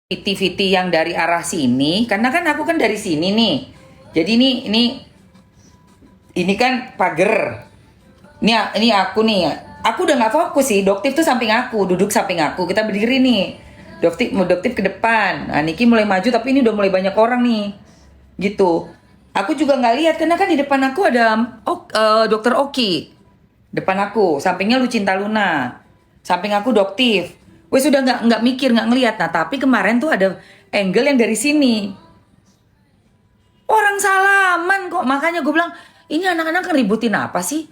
VT yang dari arah sini, karena kan aku kan dari sini nih. Jadi ini kan pagar. Ini aku nih. Aku udah nggak fokus sih. Doktif tuh samping aku, duduk samping aku. Kita berdiri nih. Doktif ke depan. Nah, Niki mulai maju tapi ini udah mulai banyak orang nih. Gitu. Aku juga nggak lihat karena kan di depan aku ada Dokter Oki. Depan aku, sampingnya Lucinta Luna. Samping aku Doktif. Wes sudah nggak mikir, nggak ngelihat. Nah, tapi kemarin tuh ada angle yang dari sini. Orang salaman kok. Makanya gue bilang, ini anak-anak ngeributin apa sih?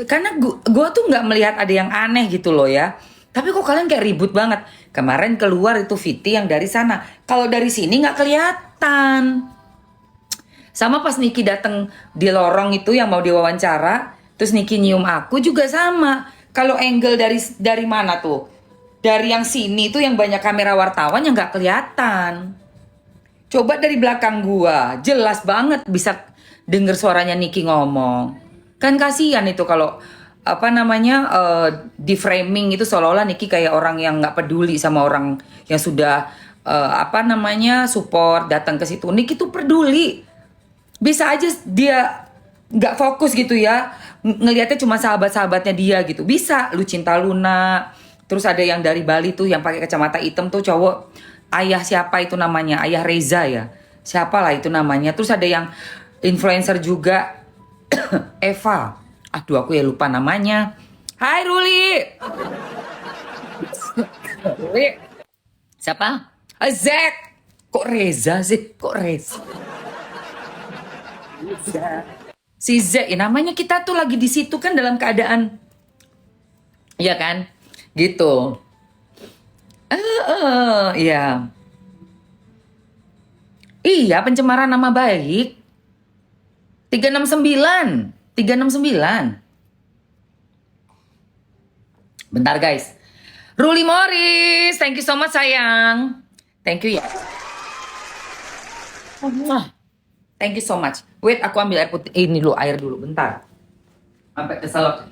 Karena gue tuh nggak melihat ada yang aneh gitu loh ya. Tapi kok kalian kayak ribut banget. Kemarin keluar itu Viti yang dari sana. Kalau dari sini nggak kelihatan. Sama pas Niki datang di lorong itu yang mau diwawancara, terus Niki nyium aku juga sama. Kalau angle dari mana tuh? Dari yang sini tuh yang banyak kamera wartawan yang nggak kelihatan. Coba dari belakang gua, jelas banget bisa denger suaranya Niki ngomong. Kan kasihan itu kalau apa namanya di framing itu seolah-olah Niki kayak orang yang nggak peduli sama orang yang sudah apa namanya support datang ke situ. Niki tuh peduli. Bisa aja dia nggak fokus gitu ya, ngelihatnya cuma sahabat-sahabatnya dia gitu. Bisa Lucinta Luna, terus ada yang dari Bali tuh yang pakai kacamata hitam tuh cowok, ayah siapa itu namanya, ayah Reza ya, siapalah itu namanya. Terus ada yang influencer juga Eva, aduh aku ya lupa namanya. Hai Ruli. Ruli siapa? Zek. Kok Reza sih, kok Reza si Z ya, namanya. Kita tuh lagi di situ kan dalam keadaan ya kan gitu. Ya iya, pencemaran nama baik 369. Bentar guys. Ruli Morris, thank you so much sayang, thank you ya. Thank you so much. Wait, aku ambil air putih ini dulu, air dulu bentar. Sampai keselak.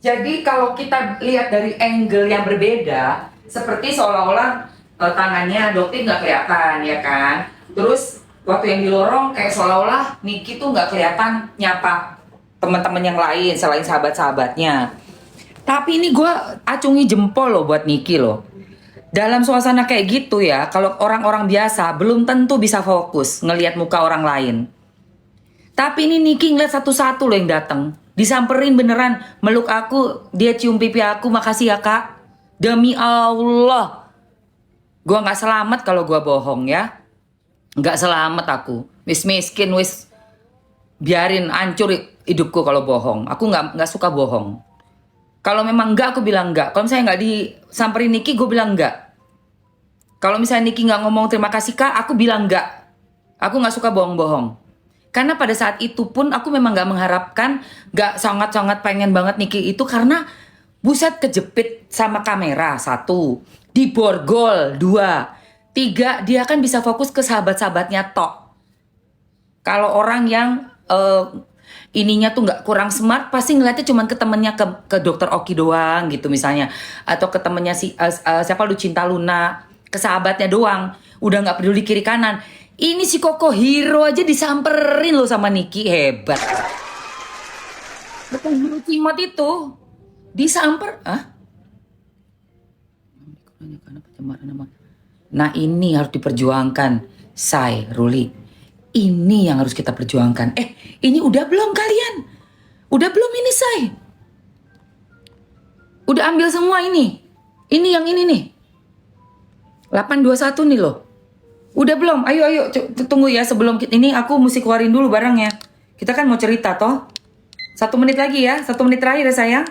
Jadi kalau kita lihat dari angle yang berbeda, seperti seolah-olah tangannya Doktif nggak kelihatan ya kan. Terus waktu yang di lorong kayak seolah-olah Niki tuh nggak kelihatan nyapa teman-teman yang lain selain sahabat-sahabatnya. Tapi ini gue acungi jempol loh buat Niki loh. Dalam suasana kayak gitu ya, kalau orang-orang biasa belum tentu bisa fokus ngelihat muka orang lain. Tapi ini Niki ngeliat satu-satu loh yang datang. Disamperin beneran, meluk aku, dia cium pipi aku, makasih ya kak. Demi Allah. Gua nggak selamat kalau gua bohong ya. Nggak selamat aku. Wis miskin, wis biarin hancur hidupku kalau bohong. Aku nggak suka bohong. Kalau memang enggak, aku bilang enggak. Kalau misalnya enggak disamperin Niki, gue bilang enggak. Kalau misalnya Niki nggak ngomong terima kasih kak, aku bilang enggak. Aku nggak suka bohong-bohong. Karena pada saat itu pun aku memang nggak mengharapkan, nggak sangat-sangat pengen banget Niki itu karena buset kejepit sama kamera satu, diborgol dua, tiga dia kan bisa fokus ke sahabat-sahabatnya tok. Kalau orang yang ininya tuh nggak kurang smart pasti ngeliatnya cuman ke temennya ke Dokter Oki doang gitu misalnya, atau ke temennya siapa Lucinta Luna, ke sahabatnya doang, udah nggak peduli kiri kanan. Ini si Koko Hero aja disamperin loh sama Niki, hebat. Betul, Hero Cimot itu disamper, Nah ini harus diperjuangkan, Say, Ruli. Ini yang harus kita perjuangkan. Ini udah belum kalian? Udah belum ini, Say? Udah ambil semua ini? Ini yang ini nih. 821 nih loh. Udah belum? Ayo, tunggu ya sebelum ini aku mesti keluarin dulu barangnya. Kita kan mau cerita toh. 1 menit lagi ya, 1 menit terakhir ya sayang.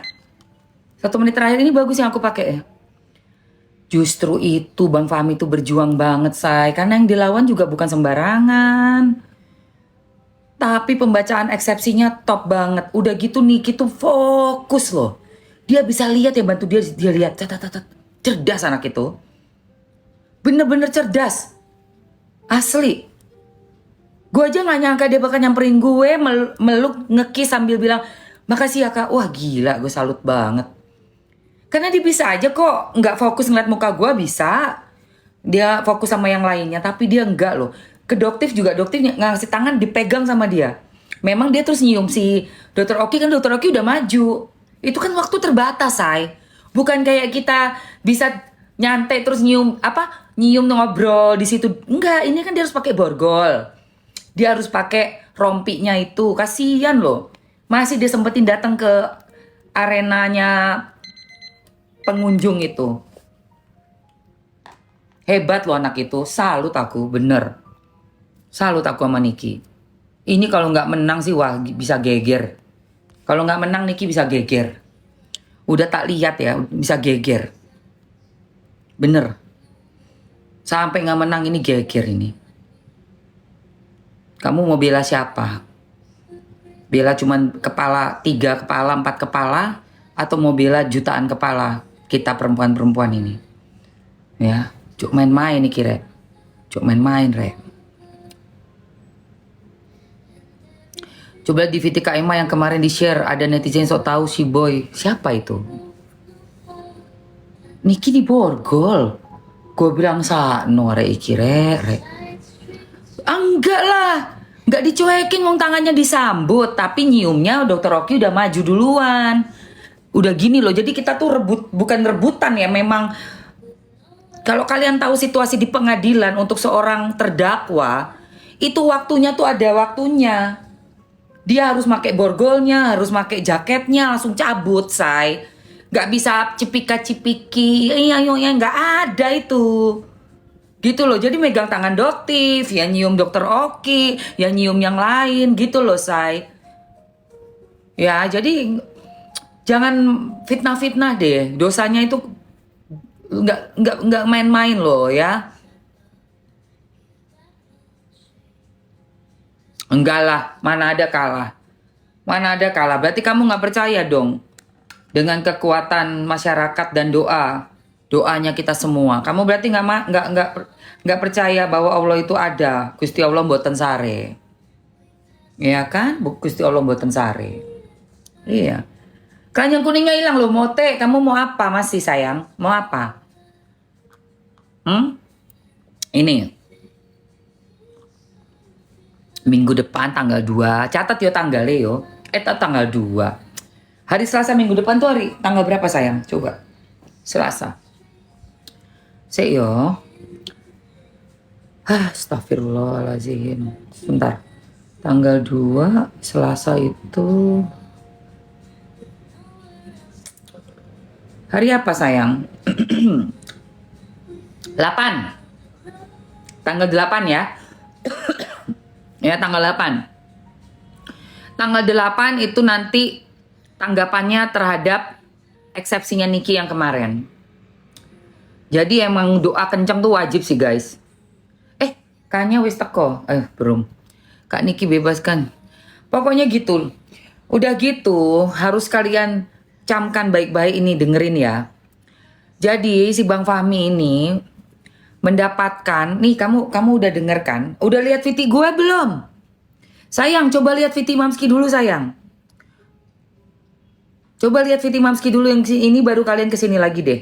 1 menit terakhir ini bagus yang aku pakai ya. Justru itu Bang Fahmi tuh berjuang banget Say. Karena yang dilawan juga bukan sembarangan. Tapi pembacaan eksepsinya top banget. Udah gitu Niki tuh fokus loh. Dia bisa lihat ya, bantu dia lihat. Cerdas anak itu. Bener-bener cerdas. Asli. Gue aja gak nyangka dia bakal nyamperin gue, meluk, ngekis sambil bilang makasih ya kak. Wah gila, gue salut banget. Karena dia bisa aja kok nggak fokus ngeliat muka gue, bisa. Dia fokus sama yang lainnya, tapi dia enggak loh. Ke Doktif juga, Doktif ngasih tangan dipegang sama dia. Memang dia terus nyium si Dokter Oki, kan Dokter Oki udah maju. Itu kan waktu terbatas, say. Bukan kayak kita bisa nyantai terus nyium apa? Nyium ngobrol di situ. Enggak, ini kan dia harus pakai borgol. Dia harus pakai rompinya itu. Kasihan loh. Masih dia sempetin datang ke arenanya pengunjung itu. Hebat loh anak itu, salut aku, bener. Salut aku sama Niki. Ini kalau nggak menang sih, wah bisa geger. Kalau nggak menang Niki bisa geger. Udah tak lihat ya, bisa geger. Bener. Sampai nggak menang ini geger ini. Kamu mau bela siapa? Bela cuman kepala, 3 kepala, 4 kepala, atau mau bela jutaan kepala kita perempuan-perempuan ini? Ya. Cuk main-main nih kira. Cuk main-main rek. Coba di VT Kak Emma yang kemarin di share, ada netizen sok tahu si boy. Siapa itu? Niki di borgol. Gue bilang sakno rek iki rek. Enggak lah. Enggak dicuekin, wong tangannya disambut, tapi nyiumnya Dokter Oki udah maju duluan. Udah gini loh. Jadi kita tuh bukan rebutan ya, memang. Kalau kalian tahu situasi di pengadilan untuk seorang terdakwa, itu waktunya tuh ada waktunya. Dia harus pakai borgolnya, harus pakai jaketnya, langsung cabut, say. Gak bisa cipika-cipiki, iya, gak ada itu. Gitu loh, jadi megang tangan Doktif, ya nyium Dokter Oki, ya nyium yang lain, gitu loh, say. Ya, jadi jangan fitnah-fitnah deh, dosanya itu nggak main-main loh ya. Enggak lah, mana ada kalah. Mana ada kalah, berarti kamu nggak percaya dong dengan kekuatan masyarakat dan doanya kita semua. Kamu berarti nggak percaya bahwa Allah itu ada. Gusti Allah mboten sare. Iya kan? Gusti Allah mboten sare. Iya. Keranjang kuningnya hilang loh, Mote. Kamu mau apa masih sayang? Mau apa? Ini minggu depan tanggal 2. Catat yo tanggalnya yo. Tanggal 2. Hari Selasa minggu depan tuh hari tanggal berapa sayang? Coba. Selasa. Yo. Astagfirullahaladzim. Sebentar. Tanggal 2 Selasa itu hari apa sayang? 8. Tanggal 8 ya. Ya, tanggal 8. Tanggal 8 itu nanti tanggapannya terhadap eksepsinya Niki yang kemarin. Jadi emang doa kenceng tuh wajib sih guys. Kayaknya wis teko. Belum. Kak Niki bebaskan. Pokoknya gitu. Udah gitu harus kalian camkan baik-baik ini, dengerin ya. Jadi si Bang Fahmi ini mendapatkan, nih kamu udah denger kan? Udah lihat VT gue belum? Sayang, coba lihat VT Mamski dulu sayang. Coba lihat VT Mamski dulu yang ini, baru kalian kesini lagi deh.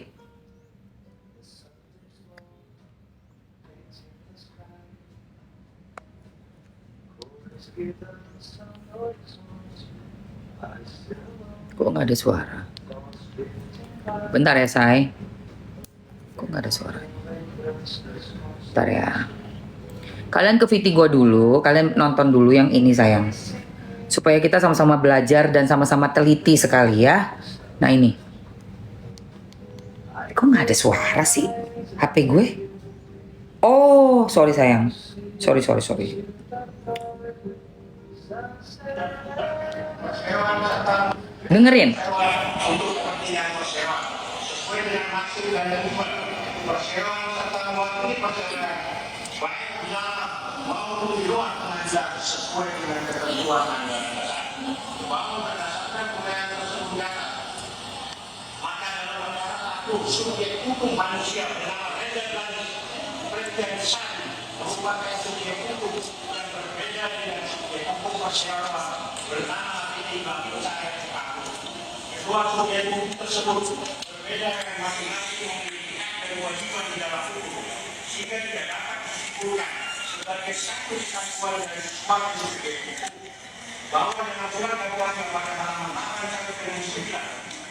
Kok nggak ada suara? Bentar ya say. Kok nggak ada suara? Bentar ya. Kalian ke VT gue dulu, kalian nonton dulu yang ini sayang. Supaya kita sama-sama belajar dan sama-sama teliti sekali ya. Nah ini. Kok nggak ada suara sih HP gue? Oh, sorry sayang. Sorry. Dengerin. Untuk kepentingan persewa sesuai dengan maksud dan tujuan persewa serta mewakili perjalanan baik di dalam maupun di luar pengadilan sesuai dengan ketentuan anggaran bahwa berdasarkan penilaian tersebut nyata maka dalam perkara 1 subjek hukum manusia bernama Reza Gladys Pretiansari merupakan subjek hukum yang berbeda dengan subjek hukum persewa bernama Titi Bangsa RSK. Kedua subjek hukum tersebut berbeda dengan masing-masing memiliki hak dan kewajiban di dalam hukum. sehingga tidak dapat disimpulkan sebagai satu kesatuan dari suatu subjek bahwa dalam surat dakwaan yang pada halaman 8-9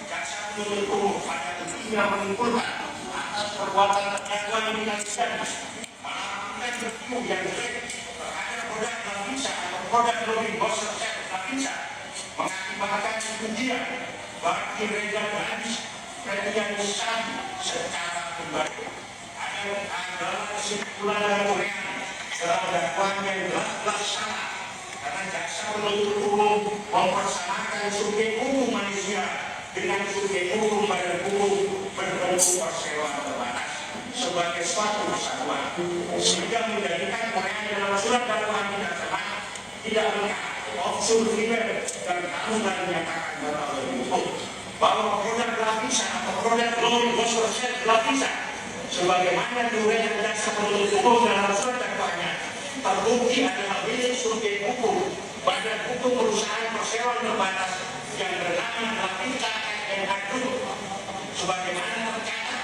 jaksa penuntut umum pada intinya menyimpulkan atas perbuatan terdakwa yang dilakukan melakukan berhubung yang jelek terhadap produk Nafisa atau produk lobby Bosser Nafisa mengakibatkan kerugian bagi Reza Gadis Pretian Ustadi secara pribadi. Adalah kesimpulan dan uraian dalam dakwaan yang jelas salah karena jaksa penuntut umum mempersamakan subjek hukum manusia dengan subjek hukum badan hukum berbentuk perseroan terbatas sebagai suatu kesatuan sehingga menjadikan uraian dalam surat dakwaan tidak lengkap, absurd dan harus dinyatakan batal demi hukum bahwa produk lapisan atau produk lobby Bosser lapisan sebagaimana diuraikan jaksa penuntut umum dalam surat dakwaannya terbukti adalah milik subjek hukum badan hukum perusahaan perseroan terbatas yang bernama Lapita NH Group sebagaimana tercatat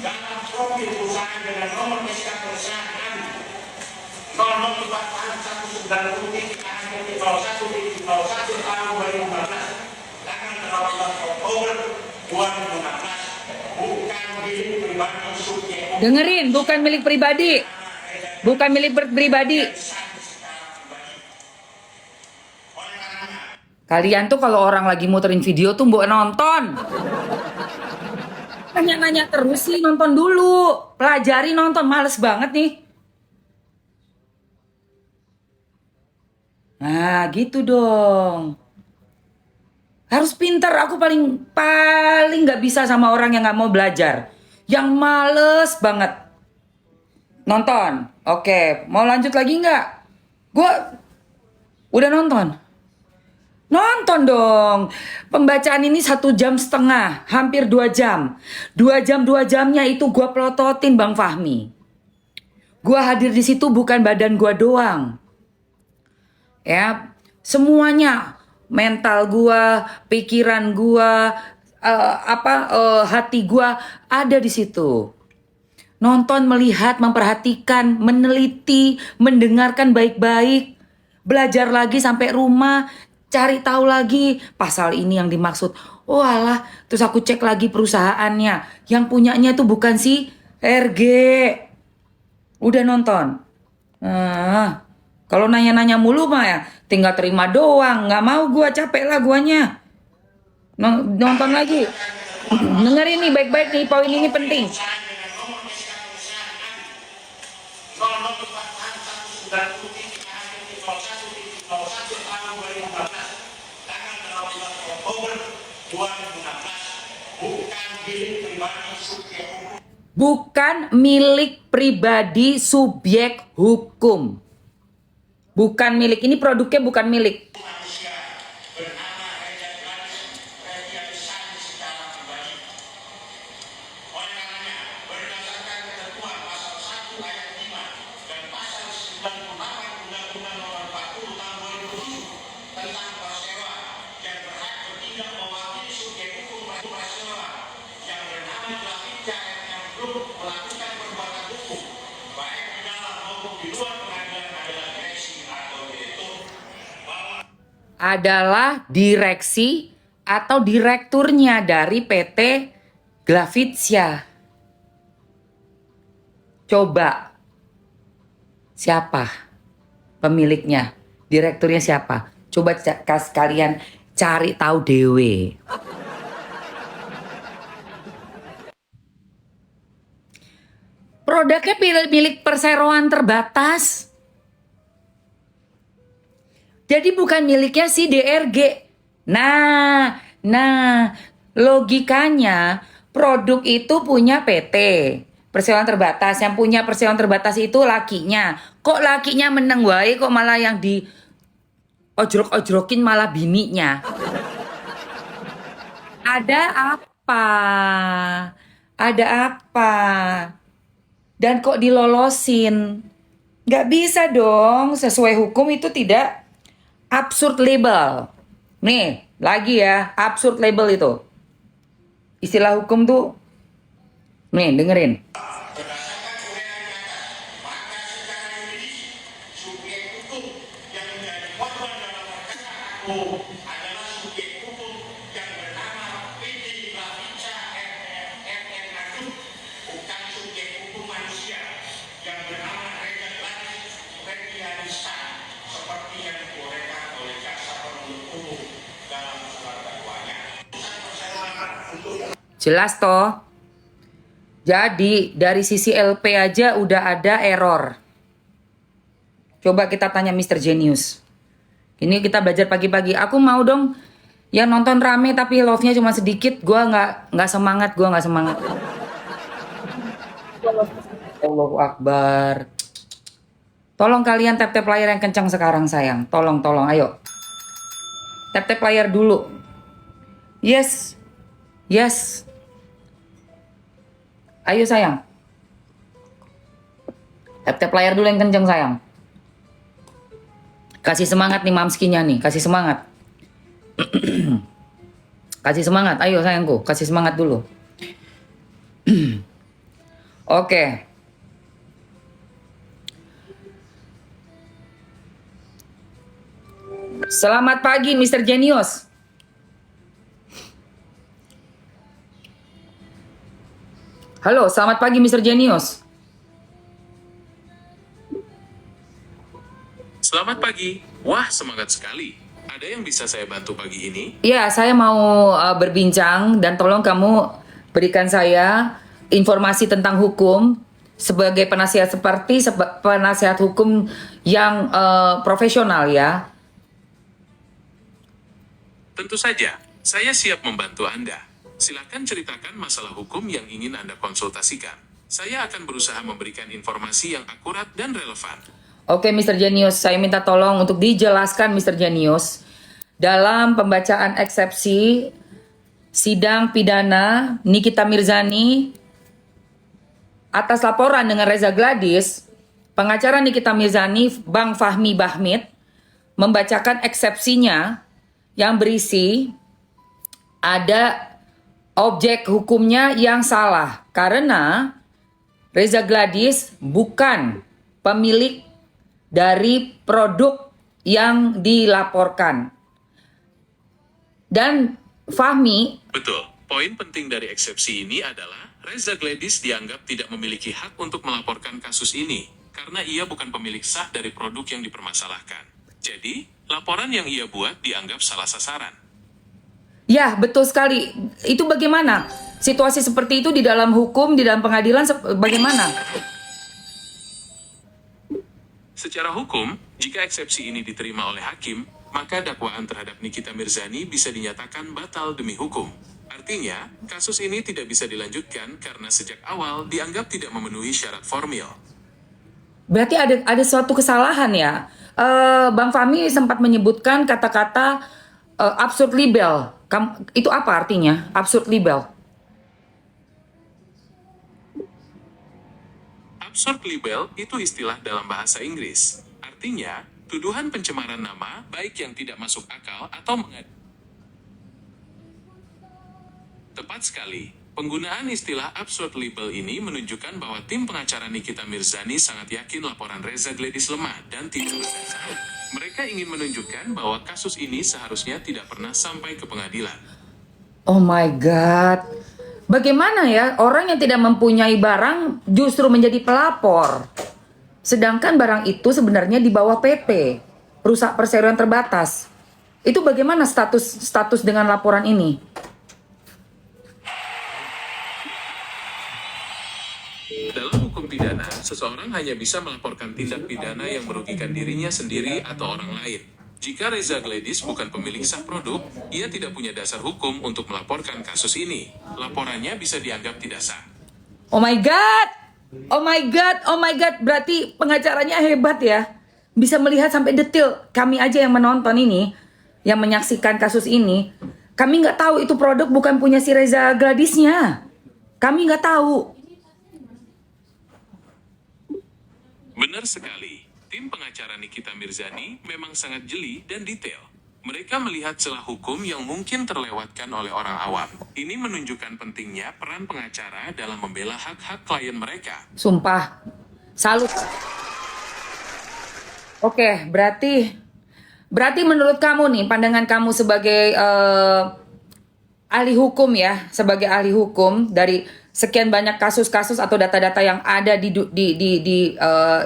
dalam profil perusahaan dengan nomor SK perusahaan 004190.01.01 tahun 2015 tanggal 18 Oktober 2016 bukan milik pribadi subjek hukum. Dengerin, bukan milik pribadi. Bukan milik pribadi. Kalian tuh kalau orang lagi muterin video tuh mbok nonton. Nanya-nanya terus sih, nonton dulu. Pelajari nonton, males banget nih. Nah, gitu dong. Harus pintar, aku paling nggak bisa sama orang yang nggak mau belajar. Yang males banget. Nonton. Oke, mau lanjut lagi nggak? Gue udah nonton. Nonton dong. Pembacaan ini 1,5 jam, hampir 2 jam. 2 jam 2 jamnya itu gue pelototin Bang Fahmi. Gue hadir di situ bukan badan gue doang. Ya, semuanya, mental gue, pikiran gue, hati gue ada di situ. Nonton, melihat, memperhatikan, meneliti, mendengarkan baik-baik, belajar lagi sampai rumah, cari tahu lagi pasal ini yang dimaksud. Oh alah, terus aku cek lagi perusahaannya, yang punyanya tuh bukan si RG. Udah nonton. Kalau nanya-nanya mulu mah ya tinggal terima doang. Nggak mau gua, capek lah guanya. Nonton lagi. Dengerin nih baik-baik nih, poin ini penting. Bukan milik pribadi subjek hukum. Bukan milik, ini produknya bukan milik. Adalah direksi atau direkturnya dari PT Glavitsia. Coba siapa pemiliknya, direkturnya siapa? Coba kalian cari tahu dewe. Produknya milik perseroan terbatas. Jadi bukan miliknya si DRG. Nah, logikanya produk itu punya PT perseroan terbatas. Yang punya perseroan terbatas itu lakinya. Kok lakinya meneng wae, kok malah yang di ojrok-ojrokin malah bininya. Ada apa? Ada apa? Dan kok dilolosin? Gak bisa dong, sesuai hukum itu tidak absurd label. Nih, lagi ya, absurd label itu. Istilah hukum tuh. Nih, dengerin. Aku adalah subjek hukum yang bernama PT Bavica RN bukan subjek hukum manusia yang bernama Reza Gladys Ferdiansyah seperti yang diuraikan oleh jaksa penuntut umum dalam surat dakwaannya. Jelas toh. Jadi dari sisi LP aja udah ada error. Coba kita tanya Mr. Genius. Ini kita belajar pagi-pagi. Aku mau dong yang nonton rame tapi love-nya cuma sedikit. Gua nggak semangat. Allahu Akbar. Tolong kalian tap-tap layar yang kencang sekarang sayang. Tolong, ayo. Tap-tap layar dulu. Yes. Ayo sayang. Tap-tap layar dulu yang kencang sayang. Kasih semangat nih mamskinya nih. Kasih semangat. Kasih semangat. Ayo sayangku. Kasih semangat dulu. Oke. Selamat pagi Mr. Genius. Halo, selamat pagi Mr. Genius. Selamat pagi. Wah, semangat sekali. Ada yang bisa saya bantu pagi ini? Ya, saya mau berbincang dan tolong kamu berikan saya informasi tentang hukum sebagai penasihat penasihat hukum yang profesional ya. Tentu saja, saya siap membantu Anda. Silakan ceritakan masalah hukum yang ingin Anda konsultasikan. Saya akan berusaha memberikan informasi yang akurat dan relevan. Oke, Mr. Genius, saya minta tolong untuk dijelaskan Mr. Genius dalam pembacaan eksepsi sidang pidana Nikita Mirzani atas laporan dengan Reza Gladys, pengacara Nikita Mirzani, Bang Fahmi Bahmid, membacakan eksepsinya yang berisi ada objek hukumnya yang salah karena Reza Gladys bukan pemilik dari produk yang dilaporkan. Dan Fahmi, Betul. Poin penting dari eksepsi ini adalah Reza Gladys dianggap tidak memiliki hak untuk melaporkan kasus ini karena ia bukan pemilik sah dari produk yang dipermasalahkan. Jadi, laporan yang ia buat dianggap salah sasaran. ya betul sekali. Itu bagaimana? Situasi seperti itu di dalam hukum, di dalam pengadilan bagaimana? Secara hukum, jika eksepsi ini diterima oleh hakim, maka dakwaan terhadap Nikita Mirzani bisa dinyatakan batal demi hukum. Artinya, kasus ini tidak bisa dilanjutkan karena sejak awal dianggap tidak memenuhi syarat formil. Berarti ada suatu kesalahan ya. Bang Fahmi sempat menyebutkan kata-kata absurd libel. Itu apa artinya? Absurd libel. Absurd libel itu istilah dalam bahasa Inggris. Artinya, tuduhan pencemaran nama baik yang tidak masuk akal atau Tepat sekali. Penggunaan istilah absurd libel ini menunjukkan bahwa tim pengacara Nikita Mirzani sangat yakin laporan Reza Gladys lemah dan tidak berdasar. Mereka ingin menunjukkan bahwa kasus ini seharusnya tidak pernah sampai ke pengadilan. Oh my God. Bagaimana ya orang yang tidak mempunyai barang justru menjadi pelapor? Sedangkan barang itu sebenarnya di bawah PT, Perusahaan Perseroan Terbatas. Itu bagaimana status dengan laporan ini? Dalam hukum pidana, seseorang hanya bisa melaporkan tindak pidana yang merugikan dirinya sendiri atau orang lain. Jika Reza Gladys bukan pemilik sah produk, ia tidak punya dasar hukum untuk melaporkan kasus ini. Laporannya bisa dianggap tidak sah. Oh my God! Oh my God! Berarti pengacaranya hebat ya. Bisa melihat sampai detail. Kami aja yang menonton ini, yang menyaksikan kasus ini, kami nggak tahu itu produk bukan punya si Reza Gladysnya. Kami nggak tahu. Benar sekali, tim pengacara Nikita Mirzani memang sangat jeli dan detail. Mereka melihat celah hukum yang mungkin terlewatkan oleh orang awam. Ini menunjukkan pentingnya peran pengacara dalam membela hak-hak klien mereka. Sumpah, salut. Oke, berarti Berarti menurut kamu nih, pandangan kamu sebagai ahli hukum ya, sebagai ahli hukum dari sekian banyak kasus-kasus atau data-data yang ada di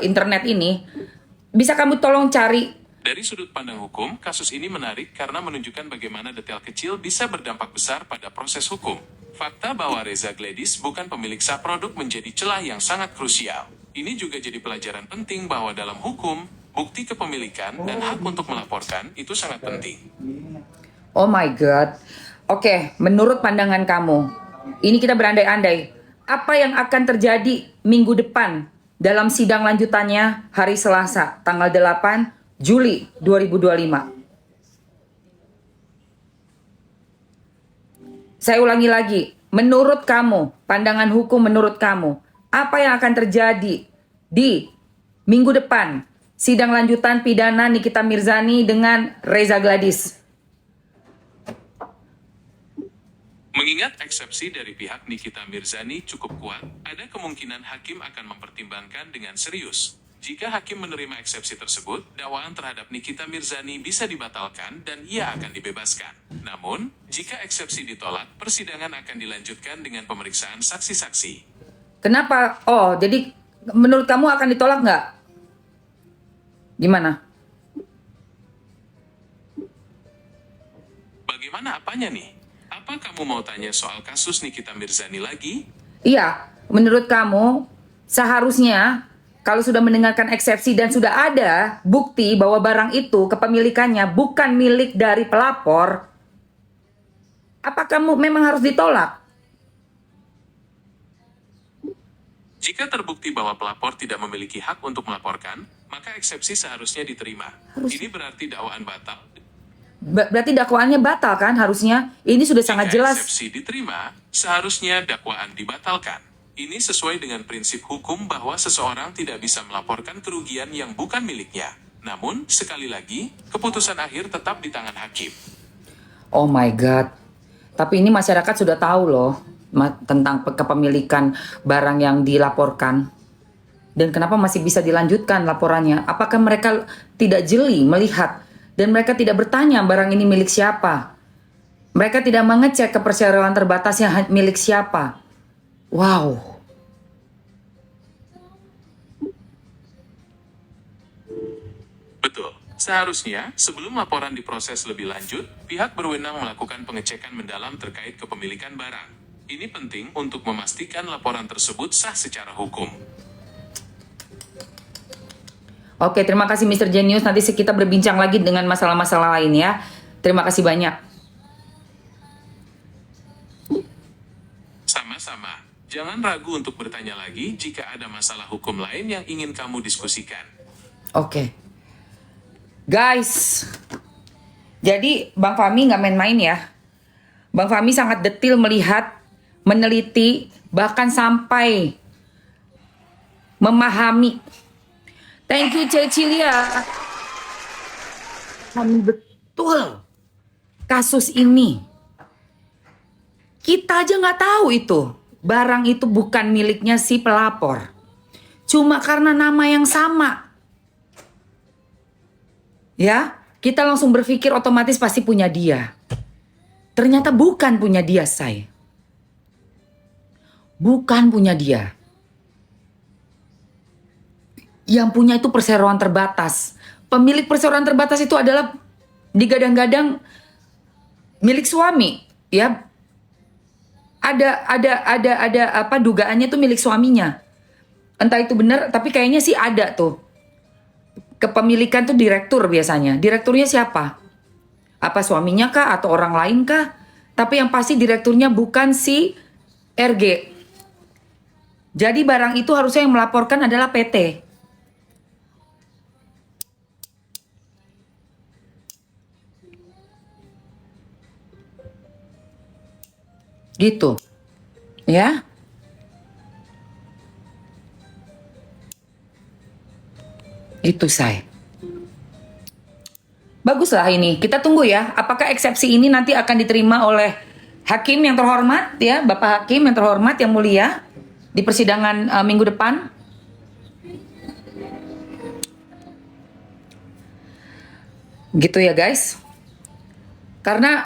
internet ini, bisa kamu tolong cari. Dari sudut pandang hukum, kasus ini menarik karena menunjukkan bagaimana detail kecil bisa berdampak besar pada proses hukum. Fakta bahwa Reza Gladys bukan pemilik sah produk menjadi celah yang sangat krusial. Ini juga jadi pelajaran penting bahwa dalam hukum, bukti kepemilikan dan hak untuk melaporkan itu sangat penting. Oh my God. Oke, menurut pandangan kamu, ini kita berandai-andai, apa yang akan terjadi minggu depan dalam sidang lanjutannya hari Selasa, tanggal 8 Juli 2025? Saya ulangi lagi, menurut kamu, pandangan hukum menurut kamu, apa yang akan terjadi di minggu depan sidang lanjutan pidana Nikita Mirzani dengan Reza Gladys? Mengingat eksepsi dari pihak Nikita Mirzani cukup kuat, ada kemungkinan hakim akan mempertimbangkan dengan serius. Jika hakim menerima eksepsi tersebut, dakwaan terhadap Nikita Mirzani bisa dibatalkan dan ia akan dibebaskan. Namun, jika eksepsi ditolak, persidangan akan dilanjutkan dengan pemeriksaan saksi-saksi. Kenapa? Oh, jadi menurut kamu akan ditolak nggak? Gimana? Bagaimana apanya nih? Apa kamu mau tanya soal kasus Nikita Mirzani lagi? Iya, menurut kamu seharusnya kalau sudah mendengarkan eksepsi dan sudah ada bukti bahwa barang itu kepemilikannya bukan milik dari pelapor, apa kamu memang harus ditolak? Jika terbukti bahwa pelapor tidak memiliki hak untuk melaporkan, maka eksepsi seharusnya diterima. Ini berarti dakwaan batal. Berarti dakwaannya batal kan harusnya? Ini sudah sangat Jika jelas. eksepsi diterima, seharusnya dakwaan dibatalkan. Ini sesuai dengan prinsip hukum bahwa seseorang tidak bisa melaporkan kerugian yang bukan miliknya. Namun, sekali lagi, keputusan akhir tetap di tangan hakim. Oh my God. Tapi ini masyarakat sudah tahu loh tentang kepemilikan barang yang dilaporkan. Dan kenapa masih bisa dilanjutkan laporannya? Apakah mereka tidak jeli melihat dan mereka tidak bertanya barang ini milik siapa? Mereka tidak mengecek kepercayaan terbatas yang milik siapa? Wow. Betul. Seharusnya, sebelum laporan diproses lebih lanjut, pihak berwenang melakukan pengecekan mendalam terkait kepemilikan barang. Ini penting untuk memastikan laporan tersebut sah secara hukum. Oke, terima kasih Mr. Genius. Nanti kita berbincang lagi dengan masalah-masalah lain ya. Terima kasih banyak. Sama-sama. Jangan ragu untuk bertanya lagi jika ada masalah hukum lain yang ingin kamu diskusikan. Oke. Guys, jadi Bang Fahmi nggak main-main ya. Bang Fahmi sangat detil melihat, meneliti, bahkan sampai memahami. Thank you Cecilia. Kami betul kasus ini. Kita aja nggak tahu itu. Barang itu bukan miliknya si pelapor. Cuma karena nama yang sama. Ya, kita langsung berpikir otomatis pasti punya dia. Ternyata bukan punya dia, say. Bukan punya dia. Yang punya itu perseroan terbatas. Pemilik perseroan terbatas itu adalah digadang-gadang milik suami, ya. Ada apa dugaannya tuh milik suaminya. Entah itu benar, tapi kayaknya sih ada tuh. Kepemilikan tuh direktur biasanya. Direkturnya siapa? Apa suaminya kah atau orang lain kah? Tapi yang pasti direkturnya bukan si RG. Jadi barang itu harusnya yang melaporkan adalah PT. Gitu. Ya. Itu saya. Baguslah ini. Kita tunggu ya. Apakah eksepsi ini nanti akan diterima oleh hakim yang terhormat ya, Bapak Hakim yang terhormat yang mulia di persidangan minggu depan. Gitu ya guys. Karena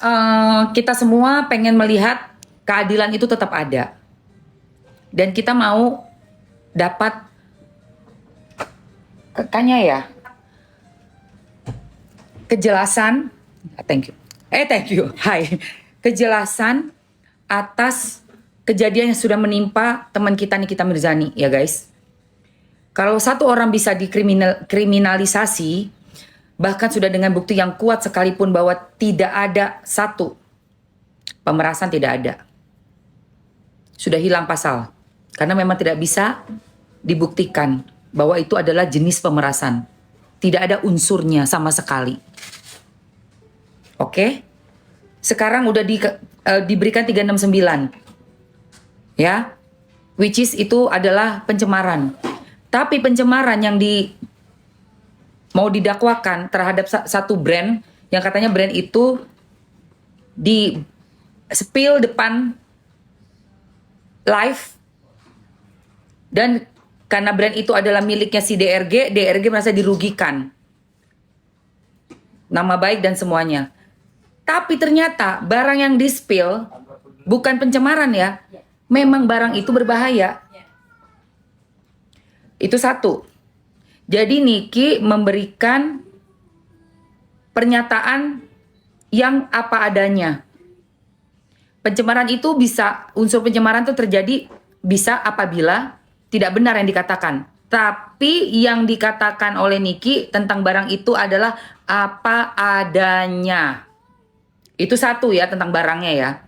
kita semua pengen melihat keadilan itu tetap ada. Dan kita mau dapat kejelasan. Thank you. Hai. Kejelasan atas kejadian yang sudah menimpa teman kita Nikita Mirzani ya guys. Kalau satu orang bisa dikriminalisasi, bahkan sudah dengan bukti yang kuat sekalipun bahwa tidak ada satu pemerasan, tidak ada. Sudah hilang pasal. Karena memang tidak bisa dibuktikan bahwa itu adalah jenis pemerasan. Tidak ada unsurnya sama sekali. Oke? Sekarang udah diberikan 369. Ya. Which is itu adalah pencemaran. Tapi pencemaran yang mau didakwakan terhadap satu brand yang katanya brand itu di spill depan live, dan karena brand itu adalah miliknya si DRG merasa dirugikan nama baik dan semuanya. Tapi ternyata barang yang di spill bukan pencemaran ya, memang barang itu berbahaya. Itu satu. Jadi Niki memberikan pernyataan yang apa adanya. Pencemaran itu bisa, unsur pencemaran itu terjadi bisa apabila tidak benar yang dikatakan. Tapi yang dikatakan oleh Niki tentang barang itu adalah apa adanya. Itu satu ya tentang barangnya ya.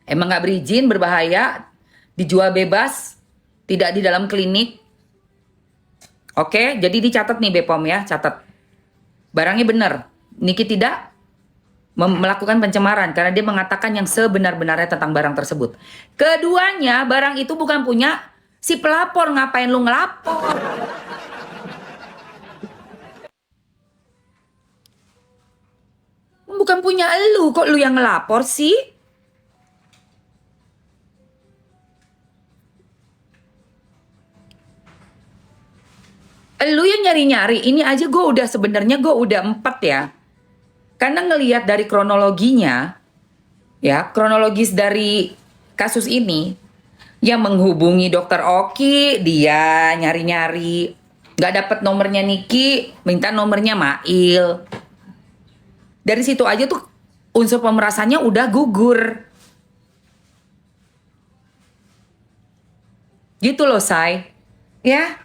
Emang gak berizin, berbahaya, dijual bebas, tidak di dalam klinik. Oke, jadi dicatat nih Bepom ya, catat. Barangnya benar. Niki tidak melakukan pencemaran karena dia mengatakan yang sebenar-benarnya tentang barang tersebut. Keduanya, barang itu bukan punya si pelapor, ngapain lu ngelapor? Bukan punya lu, kok lu yang ngelapor sih? Lu yang nyari-nyari, ini aja sebenarnya gue udah 4 ya. Karena ngelihat dari kronologinya, ya kronologis dari kasus ini, yang menghubungi dokter Oki, dia nyari-nyari, nggak dapet nomornya Niki, minta nomornya Mail. Dari situ aja tuh unsur pemerasannya udah gugur. Gitu loh, Say. Ya.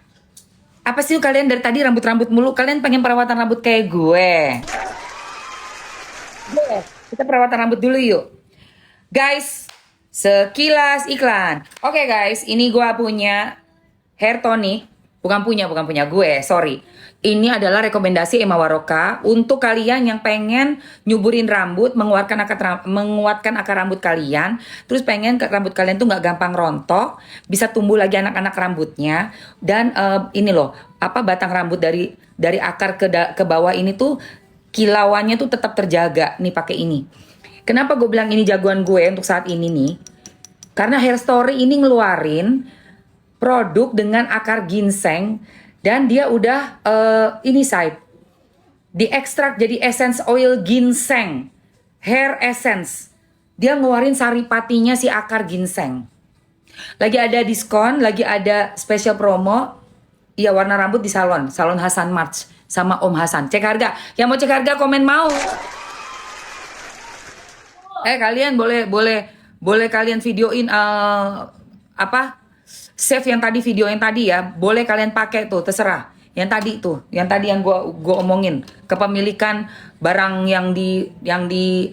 Apa sih kalian dari tadi rambut-rambut mulu? Kalian pengen perawatan rambut kayak gue? Kita perawatan rambut dulu yuk. Guys, sekilas iklan. Oke guys, ini gue punya hair tonic. Bukan punya gue, sorry. Ini adalah rekomendasi Emma Waroka untuk kalian yang pengen nyuburin rambut, menguatkan akar rambut kalian, terus pengen rambut kalian tuh nggak gampang rontok, bisa tumbuh lagi anak-anak rambutnya, dan ini loh, batang rambut dari akar ke bawah ini tuh kilauannya tuh tetap terjaga nih pakai ini. Kenapa gue bilang ini jagoan gue untuk saat ini nih? Karena Hair Story ini ngeluarin produk dengan akar ginseng dan dia udah diekstrak jadi essence oil ginseng, hair essence. Dia ngeluarin saripatinya si akar ginseng. Lagi ada diskon, lagi ada special promo. Iya, warna rambut di salon Hasan March sama Om Hasan. Cek harga. Yang mau cek harga komen mau. Kalian boleh kalian videoin save yang tadi, video yang tadi ya, boleh kalian pakai tuh, terserah. Yang tadi yang gua omongin, kepemilikan barang yang di